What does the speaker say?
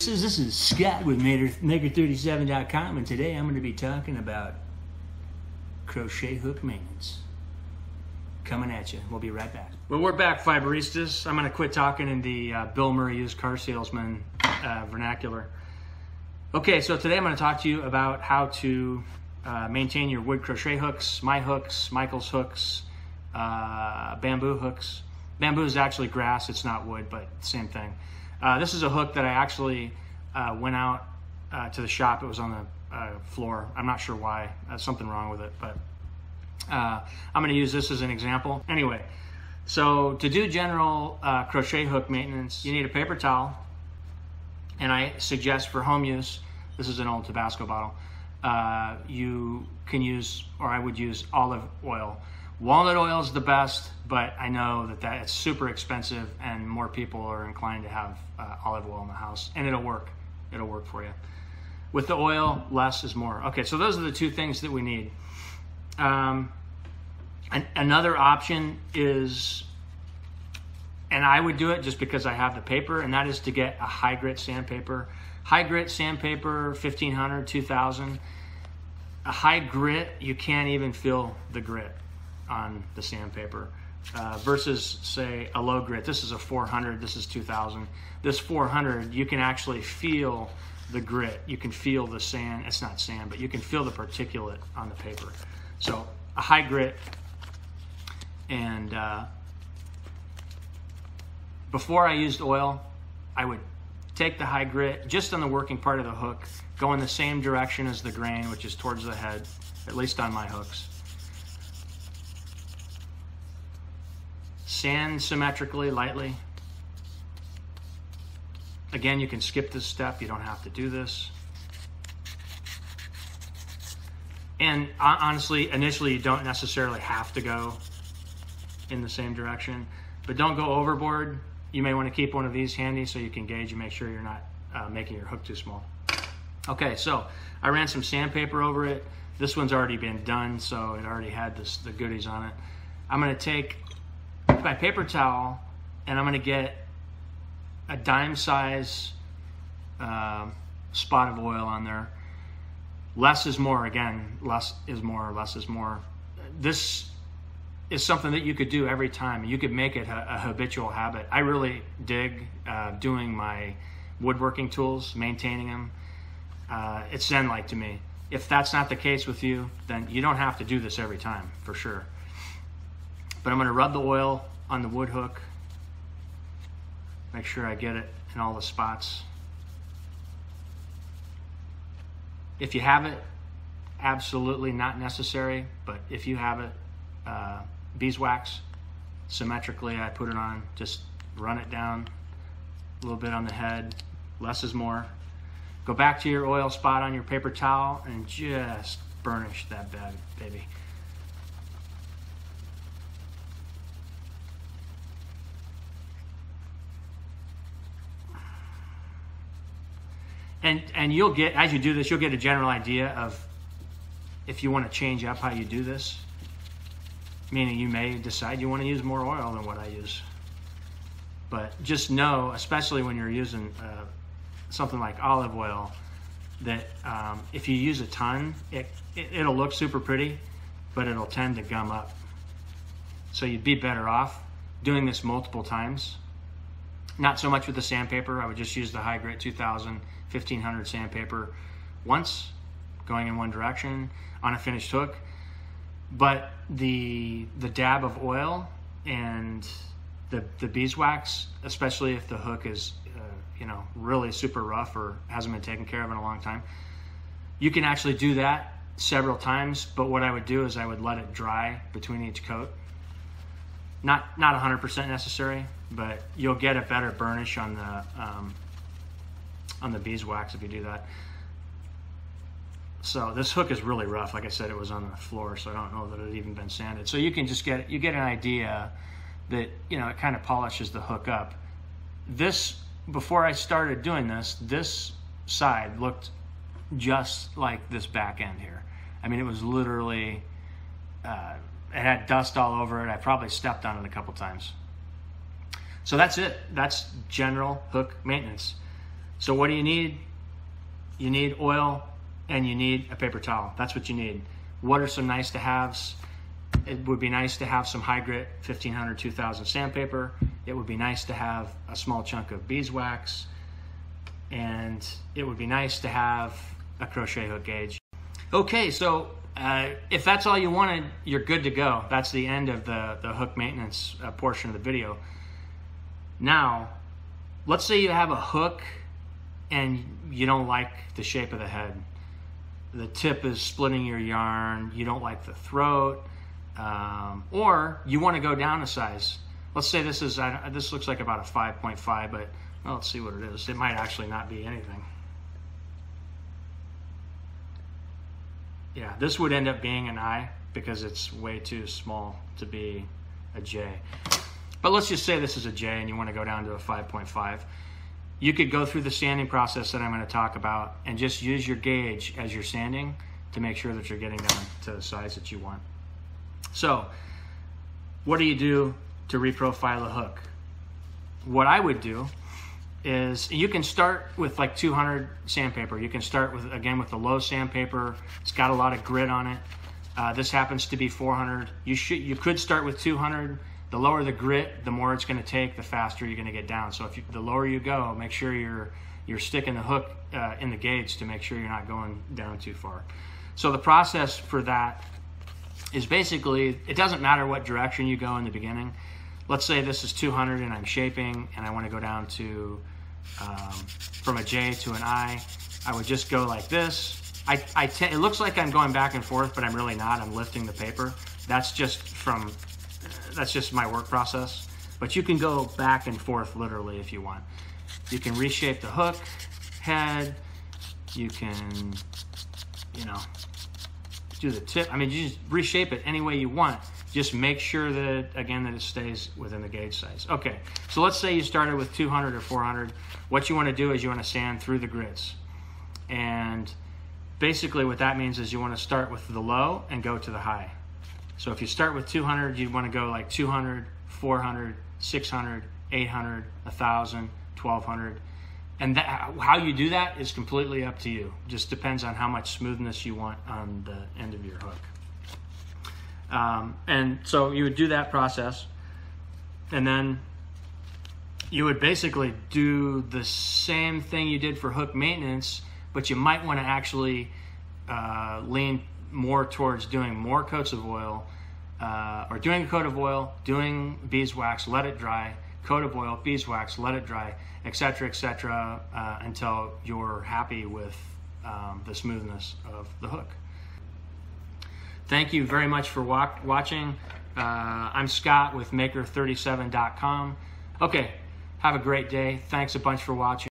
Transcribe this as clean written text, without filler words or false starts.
This is Scott with Maker37.com, and today I'm going to be talking about crochet hook maintenance. Coming at you. We'll be right back. Well, we're back, Fiberistas. I'm going to quit talking in the Bill Murray used car salesman vernacular. Okay, so today I'm going to talk to you about how to maintain your wood crochet hooks, my hooks, Michael's hooks, bamboo hooks. Bamboo is actually grass, it's not wood, but same thing. This is a hook that I actually went out to the shop. It was on the floor. I'm not sure why. There's something wrong with it, but I'm going to use this as an example. Anyway, so to do general crochet hook maintenance, you need a paper towel, and I suggest for home use, this is an old Tabasco bottle, you can use, or I would use, olive oil. Walnut oil is the best, but I know that it's super expensive and more people are inclined to have olive oil in the house, and it'll work. It'll work for you. With the oil, less is more. Okay, so those are the two things that we need. Another option is, and I would do it just because I have the paper, and that is to get a high grit sandpaper. High grit sandpaper, 1500, 2000. A high grit, you can't even feel the grit on the sandpaper versus, say, a low grit. This is a 400, this is 2000. This 400, you can actually feel the grit. You can feel the sand. It's not sand, but you can feel the particulate on the paper. So a high grit, and before I used oil, I would take the high grit just on the working part of the hook, go in the same direction as the grain, which is towards the head, at least on my hooks. Sand symmetrically, lightly. Again, you can skip this step. You don't have to do this. And honestly, initially, you don't necessarily have to go in the same direction, but don't go overboard. You may want to keep one of these handy so you can gauge and make sure you're not making your hook too small. Okay, so I ran some sandpaper over it. This one's already been done, so it already had the goodies on it. I'm going to take my paper towel, and I'm going to get a dime size spot of oil on there. Less is more. Again, less is more, less is more. This is something that you could do every time. You could make it a habitual habit. I really dig doing my woodworking tools, maintaining them. It's zen-like to me. If that's not the case with you, then you don't have to do this every time, for sure. But I'm going to rub the oil on the wood hook. Make sure I get it in all the spots. If you have it, absolutely not necessary, but if you have it, beeswax, symmetrically, I put it on, just run it down a little bit on the head. Less is more. Go back to your oil spot on your paper towel and just burnish that bad baby. And you'll get, as you do this, you'll get a general idea of if you want to change up how you do this. Meaning you may decide you want to use more oil than what I use. But just know, especially when you're using something like olive oil, that if you use a ton, it'll look super pretty, but it'll tend to gum up. So you'd be better off doing this multiple times. Not so much with the sandpaper. I would just use the high grit 2000, 1500 sandpaper once, going in one direction on a finished hook. But the dab of oil and the beeswax, especially if the hook is really super rough or hasn't been taken care of in a long time, you can actually do that several times. But what I would do is I would let it dry between each coat. Not 100% necessary, but you'll get a better burnish on the beeswax if you do that. So this hook is really rough. Like I said, it was on the floor, so I don't know that it had even been sanded. So you can just get an idea that it kind of polishes the hook up. This, before I started doing this side looked just like this back end here. I mean, it was literally it had dust all over it. I probably stepped on it a couple times. So that's it. That's general hook maintenance. So what do you need? You need oil and you need a paper towel. That's what you need. What are some nice to haves? It would be nice to have some high grit 1500, 2000 sandpaper. It would be nice to have a small chunk of beeswax. And it would be nice to have a crochet hook gauge. Okay, so if that's all you wanted, you're good to go. That's the end of the hook maintenance portion of the video. Now, let's say you have a hook and you don't like the shape of the head. The tip is splitting your yarn, you don't like the throat, or you want to go down a size. Let's say this looks like about a 5.5, but well, let's see what it is. It might actually not be anything. Yeah, this would end up being an I because it's way too small to be a J. But let's just say this is a J and you want to go down to a 5.5. You could go through the sanding process that I'm going to talk about and just use your gauge as you're sanding to make sure that you're getting down to the size that you want. So, what do you do to reprofile a hook? What I would do is, you can start with like 200 sandpaper. You can start with, again, with the low sandpaper. It's got a lot of grit on it. This happens to be 400. You could start with 200. The lower the grit, the more it's going to take, the faster you're going to get down. So the lower you go, make sure you're sticking the hook in the gauge to make sure you're not going down too far. So the process for that is basically, it doesn't matter what direction you go in the beginning. Let's say this is 200 and I'm shaping and I want to go down to from a J to an I would just go like this. It looks like I'm going back and forth, but I'm really not. I'm lifting the paper. That's just my work process. But you can go back and forth literally if you want. You can reshape the hook head. You can, do the tip. I mean, you just reshape it any way you want. Just make sure that, again, that it stays within the gauge size. Okay, so let's say you started with 200 or 400. What you want to do is you want to sand through the grits. And basically what that means is you want to start with the low and go to the high. So if you start with 200, you want to go like 200, 400, 600, 800, 1,000, 1,200. And how you do that is completely up to you. Just depends on how much smoothness you want on the end of your hook. And so you would do that process, and then you would basically do the same thing you did for hook maintenance, but you might want to actually lean more towards doing more coats of oil, or doing a coat of oil, doing beeswax, let it dry, coat of oil, beeswax, let it dry, etc., until you're happy with the smoothness of the hook. Thank you very much for watching. I'm Scott with Maker37.com. Okay, have a great day. Thanks a bunch for watching.